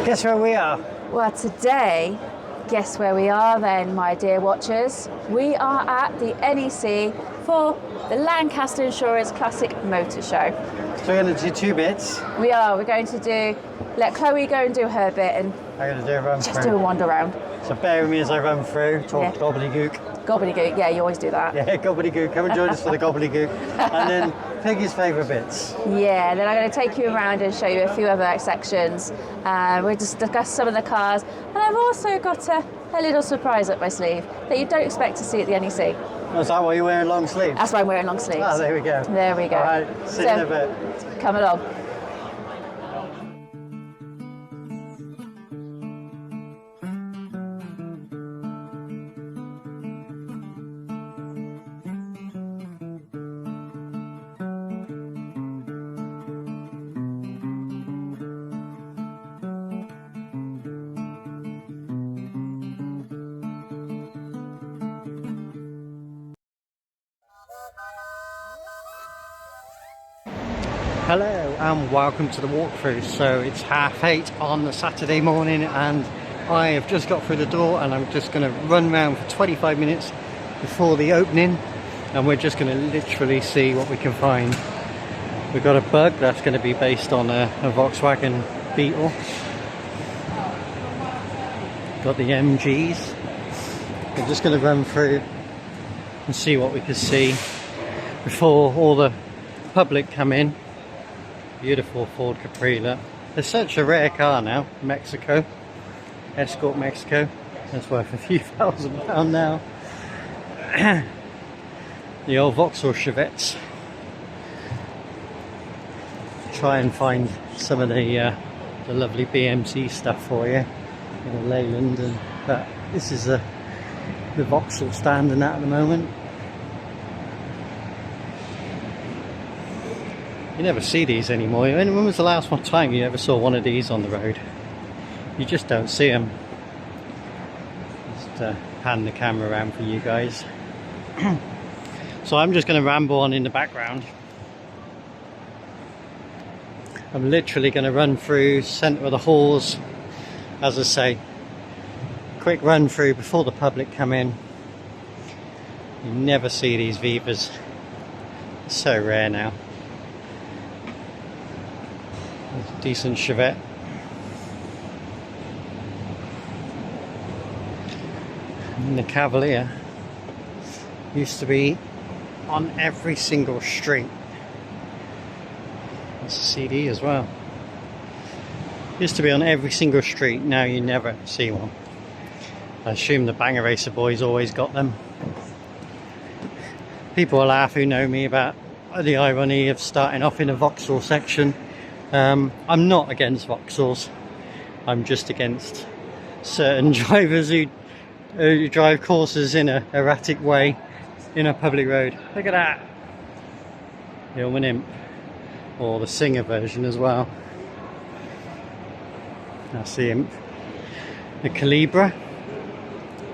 Guess where we are? Well, today, guess where we are then, my dear watchers? We are at the NEC for the Lancaster Insurance Classic Motor Show. So we're going to do two bits. We are. We're going to let Chloe go and do her bit and I'm going to do a run just through. do a wander around. So bear with me as I run through, talk gobbledygook. Gobbledygook, yeah, you always do that. Yeah, gobbledygook. Come and join us for the gobbledygook. And then Peggy's favourite bits. Yeah, then I'm going to take you around and show you a few other sections. We'll just discuss some of the cars. And I've also got a little surprise up my sleeve that you don't expect to see at the NEC. Is that why you're wearing long sleeves? That's why I'm wearing long sleeves. Oh, there we go. There we go. All right, see you in a bit. Come along. Hello and welcome to the walkthrough. So it's 8:30 on the Saturday morning and I have just got through the door and I'm just going to run around for 25 minutes before the opening and we're just going to literally see what we can find. We've got a Bug that's going to be based on a Volkswagen Beetle. Got the MGs. We're just going to run through and see what we can see before all the public come in. Beautiful Ford Capri, look. It's such a rare car now. Mexico, Escort Mexico. That's worth a few £1,000 now. The old Vauxhall Chevettes. Try and find some of the lovely BMC stuff for you. In the Leyland, but this is the Vauxhall stand and that at the moment. You never see these anymore. When was the last time you ever saw one of these on the road? You just don't see them. Just hand the camera around for you guys. So I'm just going to ramble on in the background. I'm literally going to run through centre of the halls. As I say, quick run through before the public come in. You never see these Vivas. It's so rare now. Decent Chevette. And the Cavalier used to be on every single street. That's a CD as well. Used to be on every single street, now you never see one. I assume the Banger Racer boys always got them. People will laugh who know me about the irony of starting off in a Vauxhall section. I'm not against Vauxhalls, I'm just against certain drivers who drive courses in an erratic way in a public road. Look at that! The Ilman Imp, or the Singer version as well. That's the Imp. The Calibra,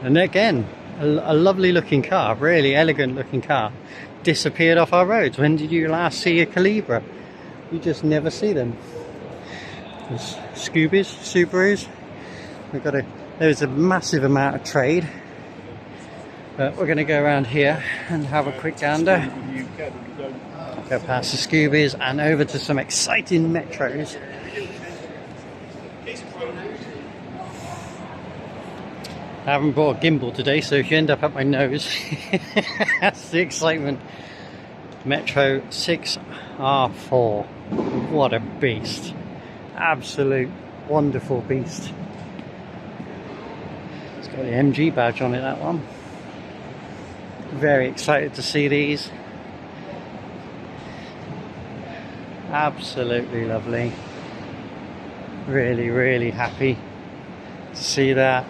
and again, a lovely looking car, really elegant looking car, disappeared off our roads. When did you last see a Calibra? You just never see them. There's Scoobies, Subarus. There's a massive amount of trade. But we're going to go around here and have a quick gander. Go past the Scoobies and over to some exciting Metros. I haven't brought a gimbal today, so if you end up my nose, that's the excitement. Metro 6R4. What a beast. Absolute wonderful beast. It's got the MG badge on it, that one. Very excited to see these. Absolutely lovely. Really, really happy to see that.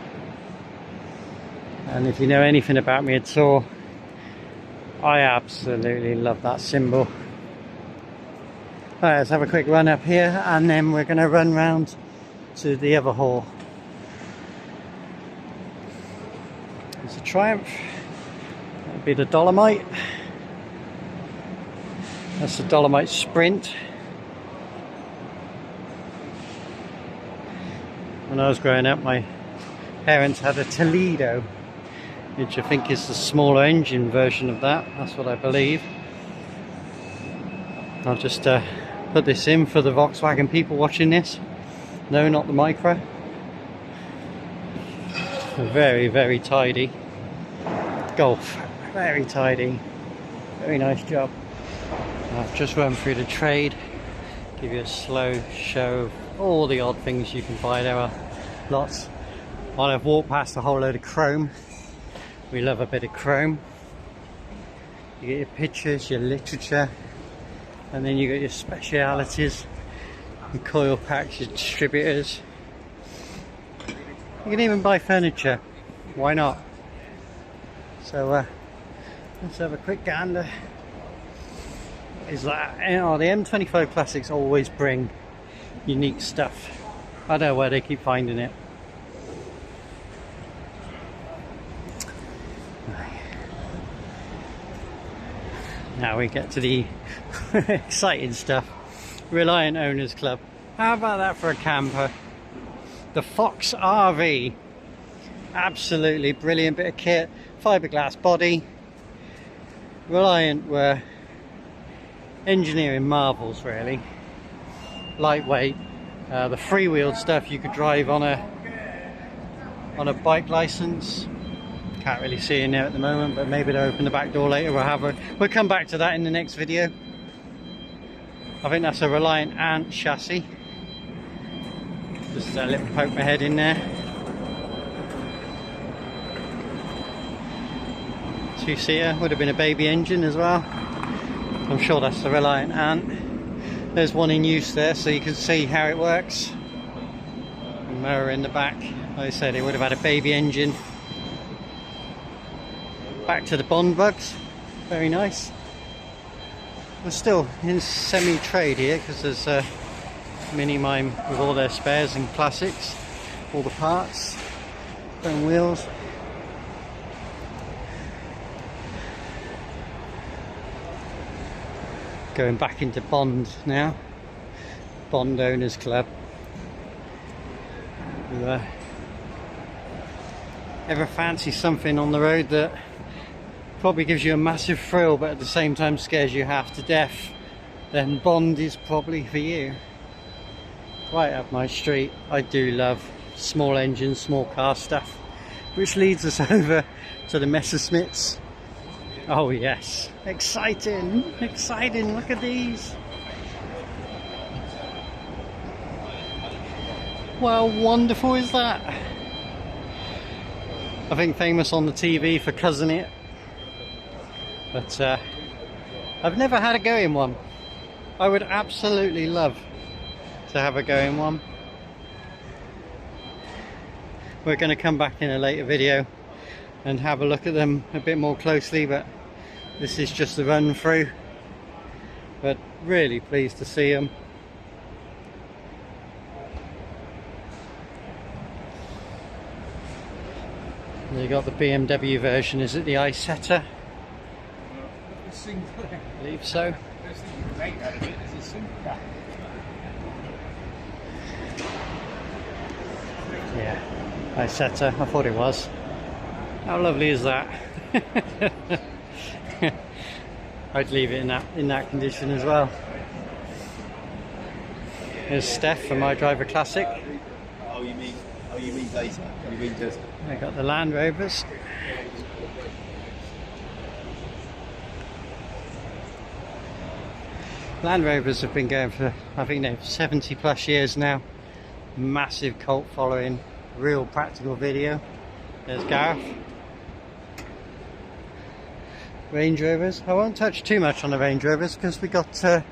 And if you know anything about me at all, I absolutely love that symbol. Right, let's have a quick run up here and then we're going to run round to the other hall. There's a Triumph. That'll be the Dolomite. That's the Dolomite Sprint. When I was growing up, my parents had a Toledo, which I think is the smaller engine version of that. That's what I believe. I'll just put this in for the Volkswagen people watching this. No, not the Micro. Very, very tidy. Golf. Very tidy. Very nice job. I've just run through the trade. Give you a slow show of all the odd things you can buy. There are lots. While I've walked past a whole load of chrome. We love a bit of chrome. You get your pictures, your literature, and then you got your specialities, your coil packs, your distributors. You can even buy furniture. Why not? So let's have a quick gander. Is that, you know, the M25 Classics always bring unique stuff. I don't know where they keep finding it. Now we get to the exciting stuff. Reliant Owners Club. How about that for a camper? The Fox RV. Absolutely brilliant bit of kit. Fiberglass body. Reliant were engineering marvels, really. Lightweight. The freewheel stuff you could drive on a bike license. Can't really see in there at the moment, but maybe they'll open the back door later. We'll come back to that in the next video. I think that's a Reliant Ant chassis. Just a little poke my head in there. Two-seater, would have been a baby engine as well. I'm sure that's the Reliant Ant. There's one in use there, so you can see how it works. A mower in the back. Like I said, it would have had a baby engine. Back to the Bond bugs, very nice. We're still in semi-trade here because there's a Mini Mime with all their spares and classics, all the parts, chrome wheels. Going back into Bond now, Bond Owners Club. Ever fancy something on the road that probably gives you a massive thrill but at the same time scares you half to death, then Bond is probably for you. Right up my street. I do love small engine, small car stuff, which leads us over to the Messerschmitts. Oh yes, exciting, exciting, look at these. Well, wonderful is that? I think famous on the TV for cousin it. But I've never had a go in one. I would absolutely love to have a go in one. We're going to come back in a later video and have a look at them a bit more closely, but this is just the run through. But really pleased to see them. You got the BMW version, is it the Isetta? I believe so. Yeah, Isetta, I thought it was. How lovely is that? I'd leave it in that condition as well. There's Steph from My Driver Classic. Oh, you mean later? You mean just... I got the Land Rovers. Land Rovers have been going for, I think they're 70 plus years now. Massive cult following, real practical video. There's Gareth. Range Rovers. I won't touch too much on the Range Rovers because we've got a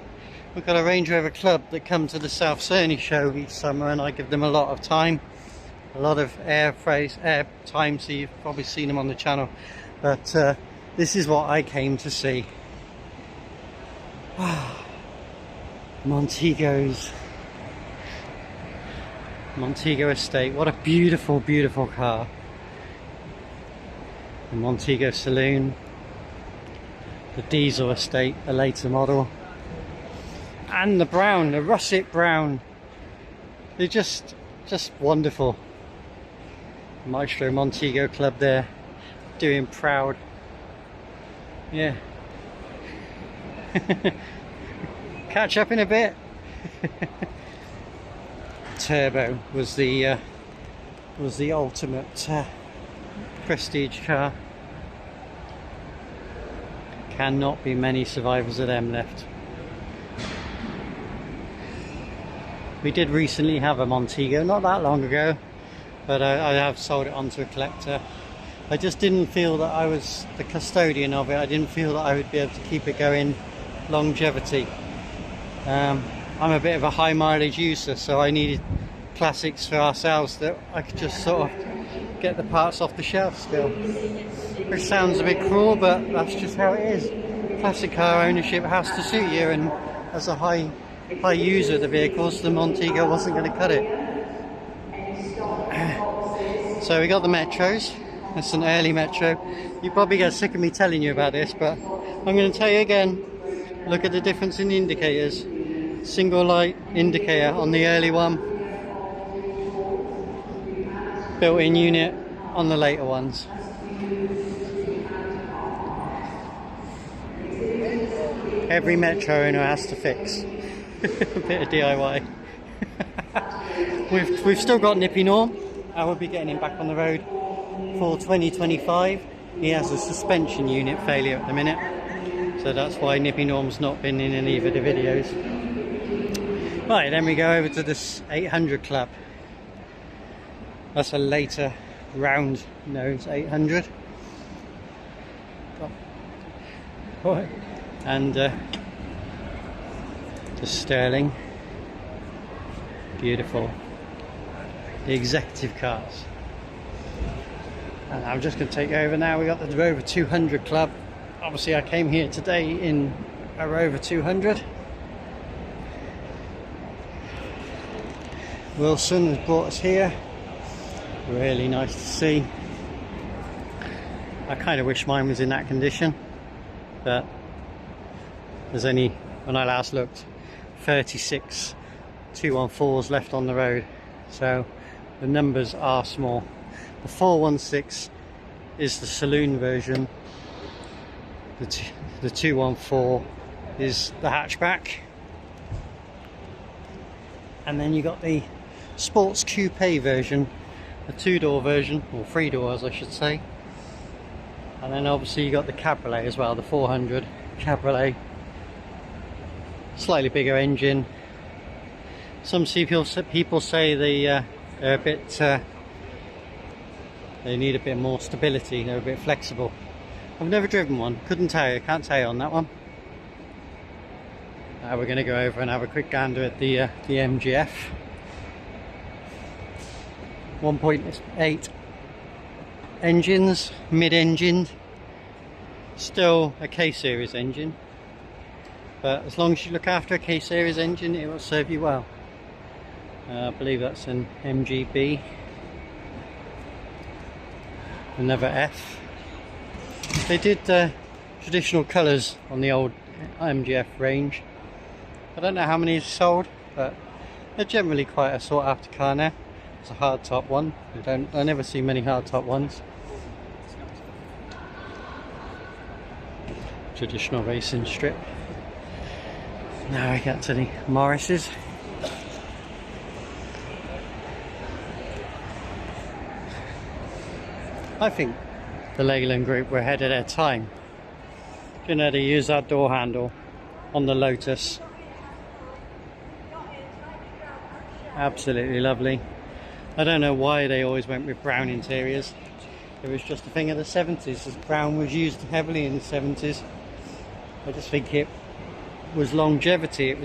Range Rover club that come to the South Cerny show each summer, and I give them a lot of time, a lot of air time, so you've probably seen them on the channel. But this is what I came to see. Montego Estate. What a beautiful, beautiful car. The Montego Saloon. The Diesel Estate, a later model. And the brown, the russet brown. They're just just wonderful. Maestro Montego Club there, doing proud. Yeah. Catch up in a bit. Turbo was the ultimate prestige car. Cannot be many survivors of them left. We did recently have a Montego, not that long ago, but I have sold it on to a collector. I just didn't feel that I was the custodian of it. I didn't feel that I would be able to keep it going longevity. I'm a bit of a high mileage user, so I needed classics for ourselves that I could just sort of get the parts off the shelf still. Which sounds a bit cruel, but that's just how it is. Classic car ownership has to suit you, and as a high user of the vehicles, the Montego wasn't going to cut it. So we got the Metros. It's an early Metro. You probably get sick of me telling you about this, but I'm going to tell you again. Look at the difference in the indicators. Single light indicator on the early one, built-in unit on the later ones. Every Metro owner has to fix. A bit of DIY. We've still got Nippy Norm. I will be getting him back on the road for 2025. He has a suspension unit failure at the minute, so that's why Nippy Norm's not been in any of the videos. Right, then we go over to this 800 Club. That's a later round nose 800. And the Sterling. Beautiful. The executive cars. And I'm just going to take over now. We got the Rover 200 Club. Obviously I came here today in a Rover 200. Wilson has brought us here. Really nice to see. I kind of wish mine was in that condition, but there's only, when I last looked, 36 214s left on the road, so the numbers are small. The 416 is the saloon version. The 214 is the hatchback, and then you got the sports coupe version, the 2-door version, or 3 doors I should say, and then obviously you got the cabriolet as well, the 400 cabriolet. Slightly bigger engine. Some people say they're a bit they need a bit more stability, they're a bit flexible. I've never driven one, can't tell you on that one. We're going to go over and have a quick gander at the MGF 1.8 engines, mid-engined, still a K-series engine, but as long as you look after a K-series engine, it will serve you well. I believe that's an MGB, another F. They did traditional colours on the old MGF range. I don't know how many is sold, but they're generally quite a sought after car now. It's a hardtop one. I never see many hardtop ones. Traditional racing strip. Now we get to the Morrises. I think the Leyland group were ahead of their time. You know, they use that door handle on the Lotus. Absolutely lovely. I don't know why they always went with brown interiors. It was just a thing of the 70s. Brown was used heavily in the 70s. I just think it was longevity. It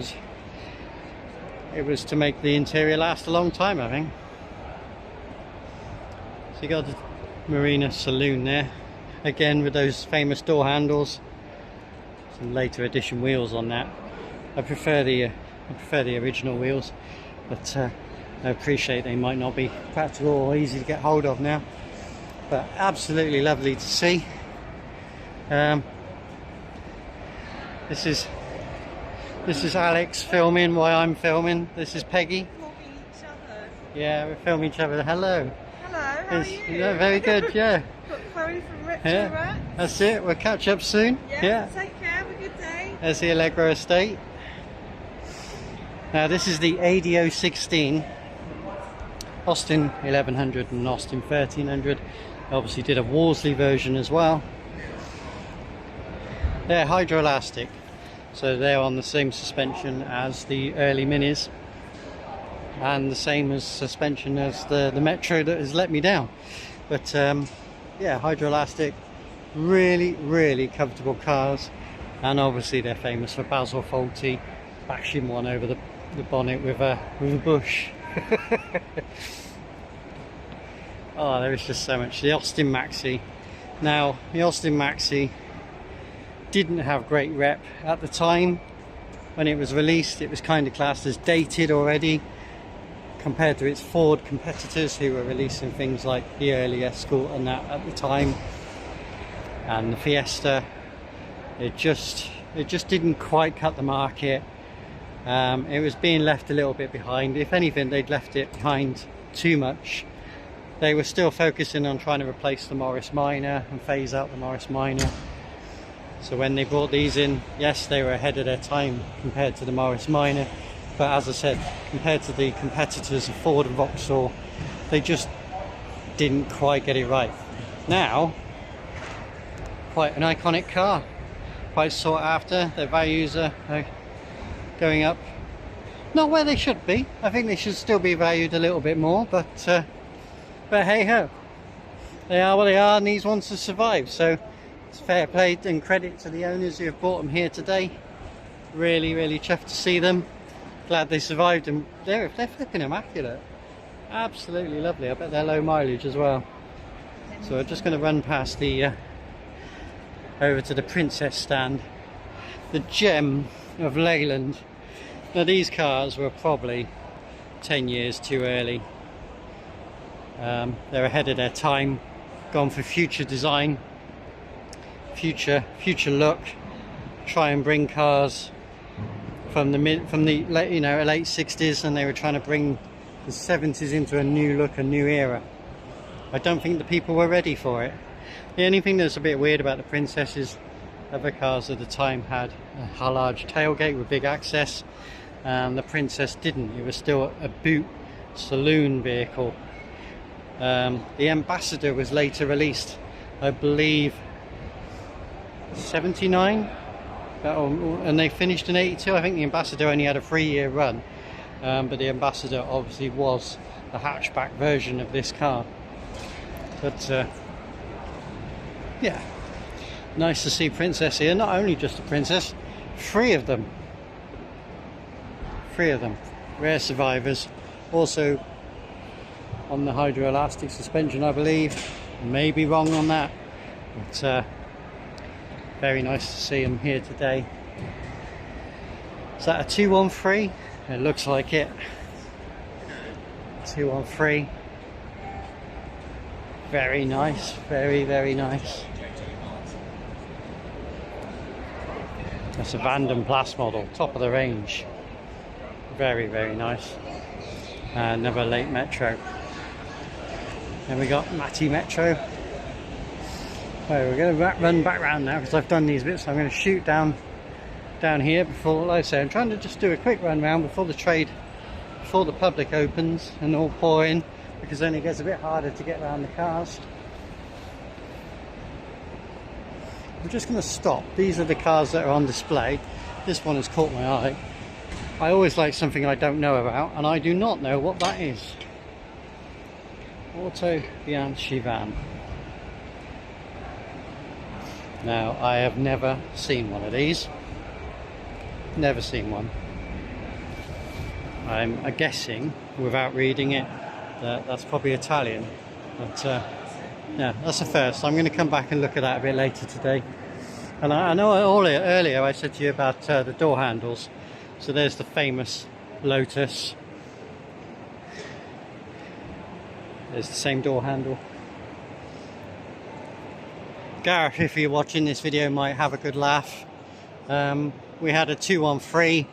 was to make the interior last a long time, I think. So you got the Marina Saloon there, again with those famous door handles. Some later edition wheels on that. I prefer the original wheels, but I appreciate they might not be practical or easy to get hold of now. But absolutely lovely to see. This is Alex filming while I'm filming. This is Peggy. Yeah, we're filming each other. Hello. Hello, how are you? Yeah, very good, yeah. Got Chloe from Ratz. Yeah, that's it. We'll catch up soon. Yeah, take care, have a good day. There's the Allegro estate. Now this is the ADO 16, Austin 1100 and Austin 1300. Obviously did a Worsley version as well. They're hydroelastic, so they're on the same suspension as the early Minis and the same as suspension as the Metro that has let me down. But yeah, hydroelastic, really comfortable cars, and obviously they're famous for Basil Fawlty bashing one over the bonnet with a bush. Oh, there is just so much. The Austin Maxi. Now, the Austin Maxi didn't have great rep at the time when it was released. It was kind of classed as dated already compared to its Ford competitors who were releasing things like the early Escort and that at the time, and the Fiesta. It just didn't quite cut the market. It was being left a little bit behind. If anything, they'd left it behind too much. They were still focusing on trying to replace the Morris Minor and phase out the Morris Minor. So when they brought these in, yes, they were ahead of their time compared to the Morris Minor, but as I said, compared to the competitors of Ford and Vauxhall, they just didn't quite get it right. Now, quite an iconic car, quite sought after. Their values are going up, not where they should be. I think they should still be valued a little bit more, but hey ho, they are what they are, and these ones have survived. So it's fair play and credit to the owners who have bought them here today. Really chuffed to see them. Glad they survived, and they're flipping immaculate. Absolutely lovely. I bet they're low mileage as well. So I'm just going to run past the over to the Princess stand, the gem of Leyland. Now these cars were probably 10 years too early. They're ahead of their time, gone for future design, future look. Try and bring cars from the late 60s, and they were trying to bring the 70s into a new look, a new era. I don't think the people were ready for it. The only thing that's a bit weird about the Princess is other cars at the time had a large tailgate with big access. The Princess didn't. It was still a boot saloon vehicle. The Ambassador was later released, I believe 79, and they finished in 82. I think the Ambassador only had a 3-year run, but the Ambassador obviously was a hatchback version of this car. But yeah, nice to see Princess here. Not only just a Princess, 3 of them. 3 of them, rare survivors. Also on the hydroelastic suspension, I believe. May be wrong on that, but very nice to see them here today. Is that a 213? It looks like it. 213. Very nice, very nice. That's a Vanden Plas model, top of the range. Very nice. Another late Metro. Then we got Matty Metro. Right, we're going to run back round now because I've done these bits. So I'm going to shoot down here before, like I say, I'm trying to just do a quick run round before the public opens and all pour in, because then it gets a bit harder to get around the cars. I'm just going to stop. These are the cars that are on display. This one has caught my eye. I always like something I don't know about, and I do not know what that is. Auto Bianchi van. Now, I have never seen one of these. Never seen one. I'm guessing, without reading it, that that's probably Italian. But yeah, that's the first. I'm going to come back and look at that a bit later today. And I know earlier I said to you about the door handles. So there's the famous Lotus. There's the same door handle. Gareth, if you're watching this video, might have a good laugh. We had a 213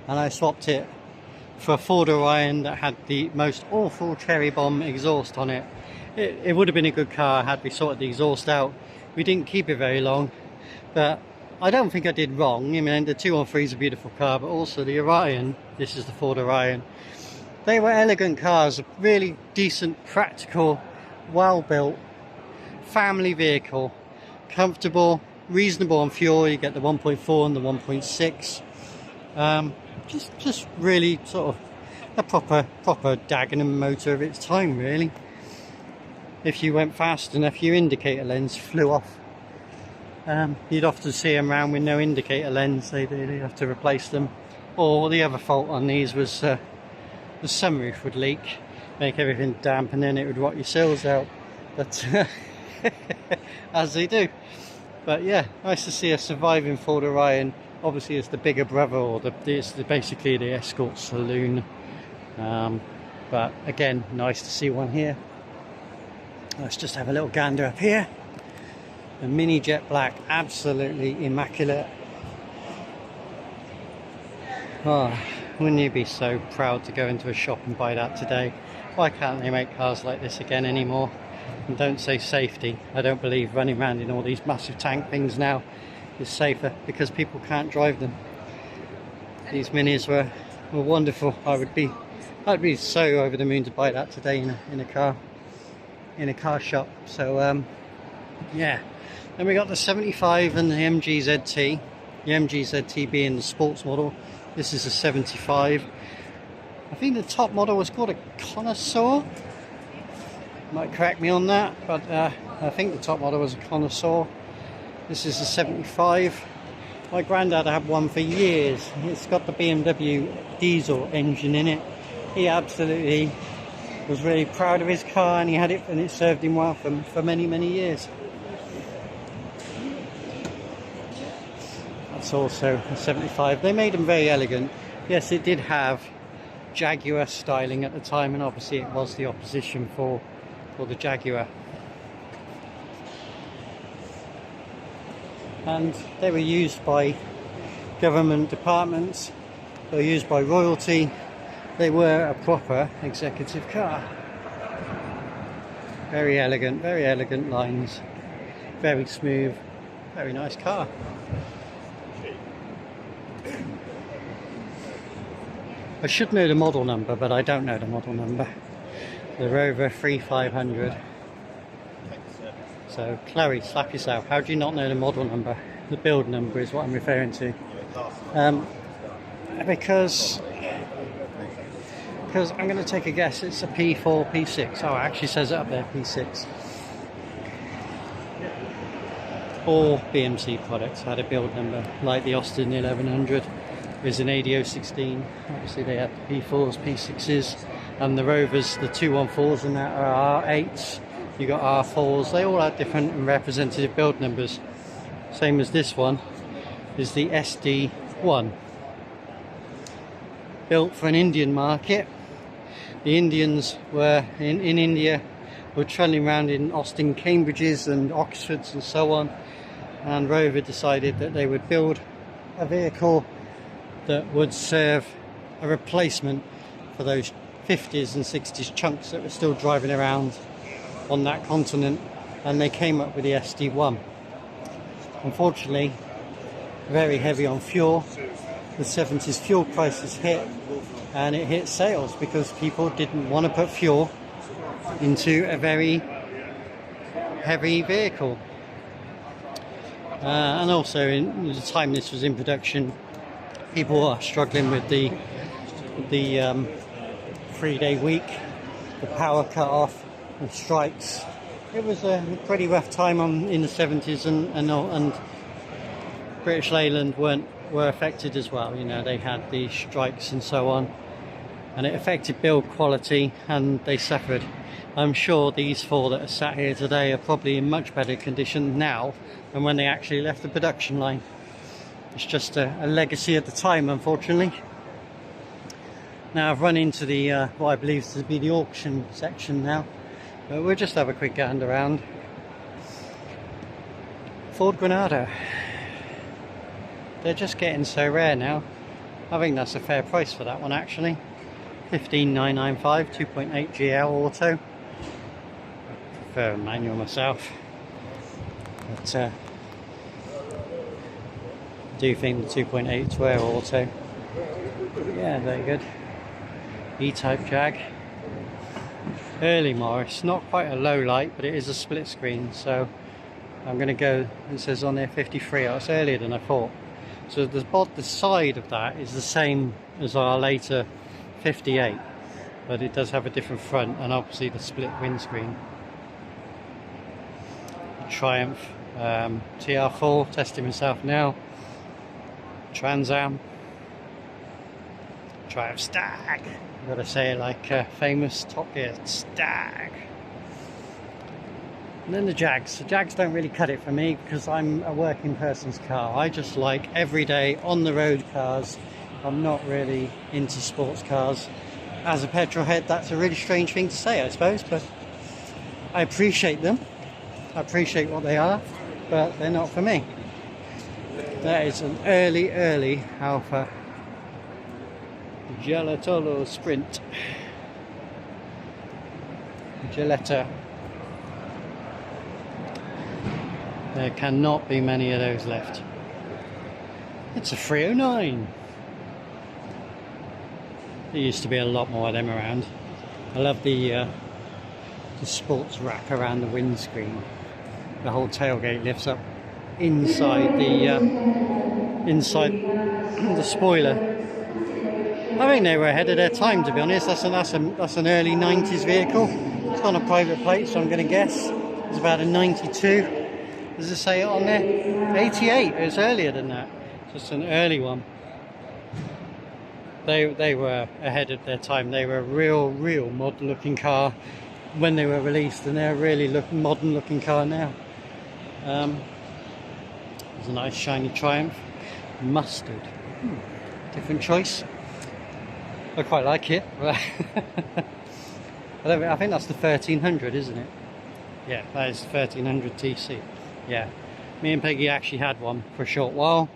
and I swapped it for a Ford Orion that had the most awful cherry bomb exhaust on it. It would have been a good car had we sorted the exhaust out. We didn't keep it very long, but I don't think I did wrong. I mean, the 213 is a beautiful car, but also the Orion, this is the Ford Orion, they were elegant cars, a really decent, practical, well built family vehicle, comfortable, reasonable on fuel. You get the 1.4 and the 1.6. Just really sort of a proper Dagenham motor of its time, really. If you went fast enough, your indicator lens flew off. You'd often see them around with no indicator lens. They'd have to replace them. Or the other fault on these was the sunroof would leak, make everything damp, and then it would rot your sills out. But as they do. But yeah, nice to see a surviving Ford Orion. Obviously it's the bigger brother, or it's basically the Escort Saloon. But again, nice to see one here. Let's just have a little gander up here. A mini jet black, absolutely immaculate. Oh, wouldn't you be so proud to go into a shop and buy that today? Why can't they make cars like this again anymore? And don't say safety. I don't believe running around in all these massive tank things now is safer, because people can't drive them. These minis were wonderful. I'd be so over the moon to buy that today in a car shop. So yeah. Then we got the 75 and the MG ZT. The MG ZT being the sports model. This is a 75. I think the top model was called a Connoisseur. Might correct me on that, but I think the top model was a Connoisseur. This is a 75. My granddad had one for years. It's got the BMW diesel engine in it. He absolutely was really proud of his car, and he had it, and it served him well for many years. That's also a 75. They made them very elegant. Yes, it did have Jaguar styling at the time, and obviously it was the opposition for the Jaguar. And they were used by government departments, they were used by royalty. They were a proper executive car. Very elegant lines, very smooth, very nice car. I should know the model number, but I don't know the model number. The Rover 3500. So, Chloe, slap yourself. How do you not know the model number? The build number is what I'm referring to. Because I'm going to take a guess. It's a P4, P6. Oh, it actually says it up there, P6. All BMC products had a build number, like the Austin 1100 is an ADO 16. Obviously they had the P4s, P6s, and the Rovers, the 214s and that are R8s. You got R4s. They all had different and representative build numbers. Same as this one is the SD1. Built for an Indian market. The Indians were in India, were trundling around in Austin, Cambridges and Oxfords and so on, and Rover decided that they would build a vehicle that would serve a replacement for those 50s and 60s chunks that were still driving around on that continent, and they came up with the SD1. Unfortunately, very heavy on fuel. The 70s fuel prices hit, and it hit sales because people didn't want to put fuel into a very heavy vehicle. And also, in the time this was in production, people are struggling with the 3-day week, the power cut off, the strikes. It was a pretty rough time in the 70s, and British Leyland were affected as well. You know, they had the strikes and so on, and it affected build quality, and they suffered. I'm sure these four that are sat here today are probably in much better condition now than when they actually left the production line. It's just a legacy at the time, unfortunately. Now I've run into the what I believe to be the auction section now, but we'll just have a quick gander around. Ford Granada. They're just getting so rare now. I think that's a fair price for that one, actually. 15995 2.8 GL auto. I prefer a manual myself, but I do think the 2.8 is where auto. Yeah, very good. E-type Jag. Early Morris, not quite a low light, but it is a split screen, so I'm going to go, it says on there 53, that's earlier than I thought. So the side of that is the same as our later 58, but it does have a different front and obviously the split windscreen. Triumph TR4, testing myself now. Trans Am. Triumph Stag. I've got to say it like famous Top Gear Stag. And then the Jags. The Jags don't really cut it for me because I'm a working person's car. I just like everyday on the road cars. I'm not really into sports cars. As a petrol head, that's a really strange thing to say, I suppose, but I appreciate them. I appreciate what they are, but they're not for me. That is an early Alfa Gelatolo Sprint. Geletta. There cannot be many of those left. It's a 309. There used to be a lot more of them around. I love the sports wrap around the windscreen. The whole tailgate lifts up inside the spoiler. I think they were ahead of their time, to be honest. That's an early 90s vehicle. It's on a private plate, so I'm going to guess it's about a 92. Does it say it on there? 88. It was earlier than that. Just an early one. They were ahead of their time. They were a real modern looking car when they were released, and they're a really modern looking car now. There's a nice shiny Triumph. Mustard. Different choice. I quite like it. I think that's the 1300, isn't it? Yeah, that is 1300 TC. Yeah, me and Peggy actually had one for a short while,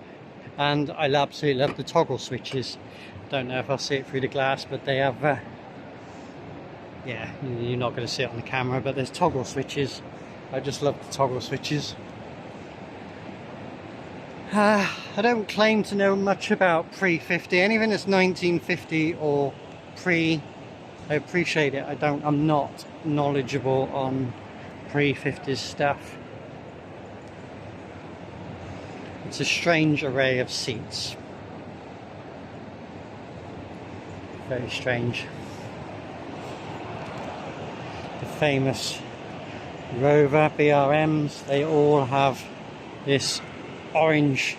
and I absolutely love the toggle switches. Don't know if I'll see it through the glass, but they have yeah, you're not going to see it on the camera, but there's toggle switches. I just love the toggle switches. I don't claim to know much about pre-50. Anything that's 1950 or pre, I appreciate it. I'm not knowledgeable on pre-50s stuff. It's a strange array of seats. Very strange. The famous Rover BRMs, they all have this orange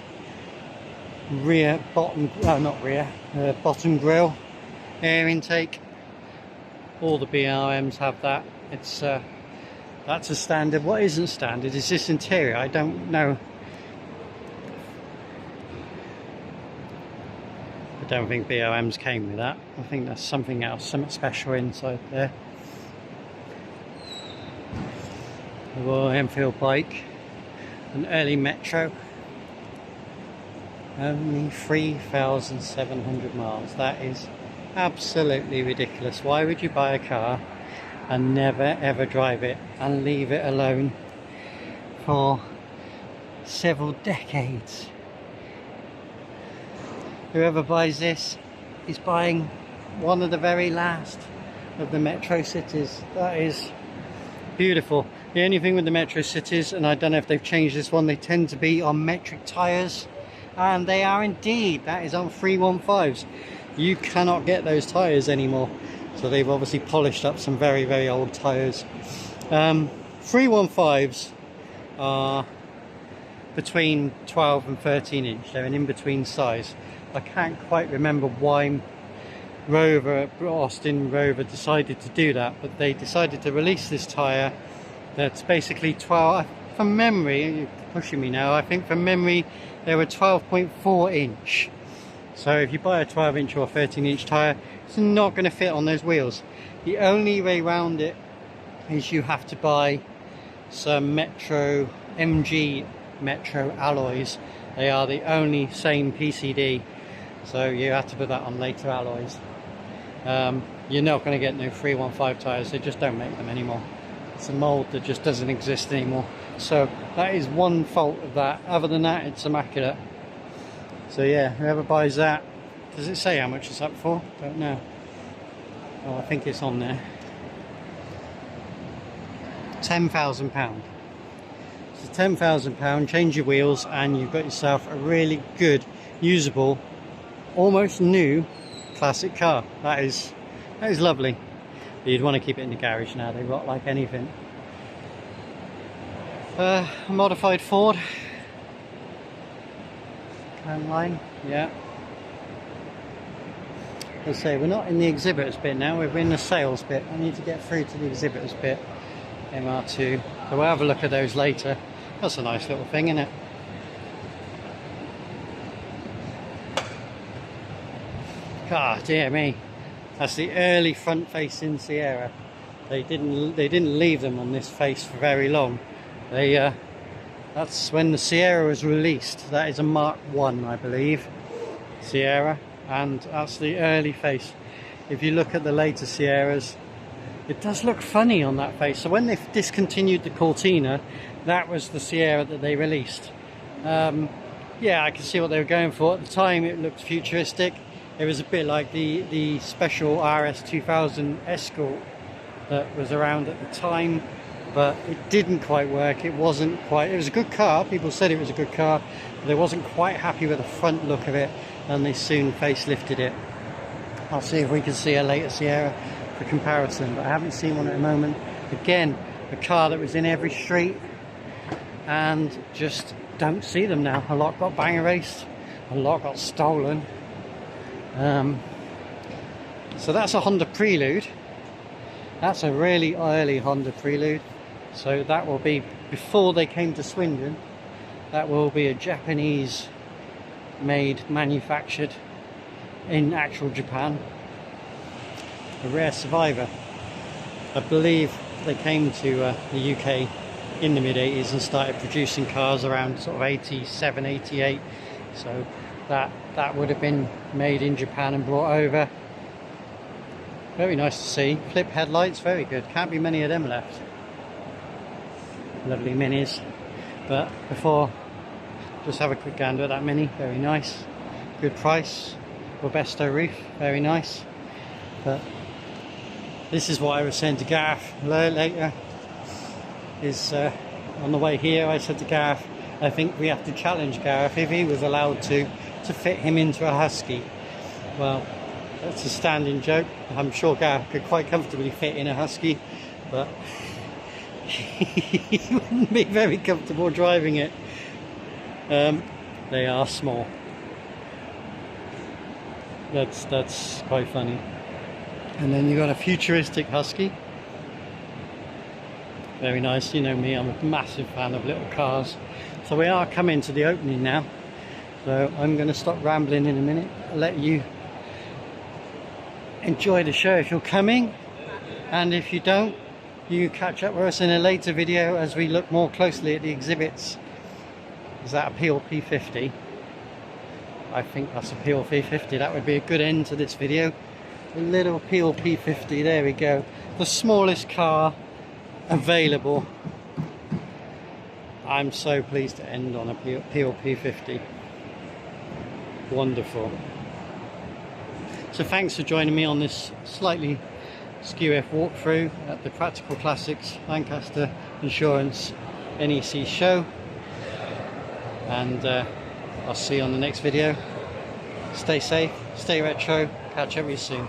bottom grille air intake. All the BRMs have that. It's that's a standard. What isn't standard is this interior. I don't know. I don't think BRMs came with that. I think that's something else, something special inside there. The Royal Enfield bike, an early Metro. Only 3,700 miles. That is absolutely ridiculous. Why would you buy a car and never ever drive it and leave it alone for several decades? Whoever buys this is buying one of the very last of the Metro Cities. That is beautiful. The only thing with the Metro Cities, and I don't know if they've changed this one, they tend to be on metric tyres. And they are indeed. That is on 315s. You cannot get those tyres anymore. So they've obviously polished up some very old tyres. 315s are between 12 and 13 inch. They're an in-between size. I can't quite remember why Austin Rover decided to do that, but they decided to release this tyre that's basically 12, from memory, you're pushing me now, I think from memory they were 12.4 inch. So if you buy a 12 inch or 13 inch tyre, it's not going to fit on those wheels. The only way around it is you have to buy some MG Metro alloys. They are the only same PCD, so you have to put that on later alloys. You're not going to get no 315 tyres. They just don't make them anymore. It's a mould that just doesn't exist anymore. So that is one fault of that. Other than that, it's immaculate. So yeah, whoever buys that, does it say how much it's up for? Don't know. Oh, I think it's on there. £10,000. So £10,000, change your wheels, and you've got yourself a really good, usable, almost new classic car. That is lovely. But you'd want to keep it in the garage now. They rot like anything. A modified Ford. Can line, yeah. As I say, we're not in the exhibitors bit now. We're in the sales bit. I need to get through to the exhibitors bit. MR2. So we'll have a look at those later. That's a nice little thing, isn't it? God, dear me. That's the early front-facing Sierra. They didn't leave them on this face for very long. That's when the Sierra was released. That is a Mark 1, I believe, Sierra, and that's the early face. If you look at the later Sierras, it does look funny on that face. So when they discontinued the Cortina, that was the Sierra that they released. Yeah, I can see what they were going for. At the time, it looked futuristic. It was a bit like the special RS 2000 Escort that was around at the time, but it didn't quite work. It was a good car. People said it was a good car, but they wasn't quite happy with the front look of it, and they soon facelifted it. I'll see if we can see a later Sierra for comparison, but I haven't seen one at the moment. Again, a car that was in every street, and just don't see them now. A lot got bang erased, a lot got stolen. So that's a Honda Prelude. That's a really early Honda Prelude. So that will be before they came to Swindon. That will be a Japanese made, manufactured in actual Japan. A rare survivor. I believe they came to the UK in the mid-80s and started producing cars around sort of 87, 88. So that would have been made in Japan and brought over. Very nice to see. Flip headlights, very good. Can't be many of them left. Lovely minis. But before, just have a quick gander at that mini. Very nice. Good price. Robusto roof, very nice. But this is what I was saying to Gareth later. Is on the way here, I said to Gareth, I think we have to challenge Gareth if he was allowed to fit him into a Husky. Well, that's a standing joke. I'm sure Gareth could quite comfortably fit in a Husky, but he wouldn't be very comfortable driving it. They are small. That's quite funny. And then you've got a futuristic Husky. Very nice. You know me, I'm a massive fan of little cars. So we are coming to the opening now. So I'm going to stop rambling in a minute. I'll let you enjoy the show if you're coming. And if you don't, you catch up with us in a later video as we look more closely at the exhibits. Is that a Peel P50? I think that's a Peel P50. That would be a good end to this video. A little Peel P50, there we go. The smallest car available. I'm so pleased to end on a Peel P50. Wonderful. So thanks for joining me on this slightly skew-F walkthrough at the Practical Classics Lancaster Insurance NEC show. And I'll see you on the next video. Stay safe, stay retro, catch up with you soon.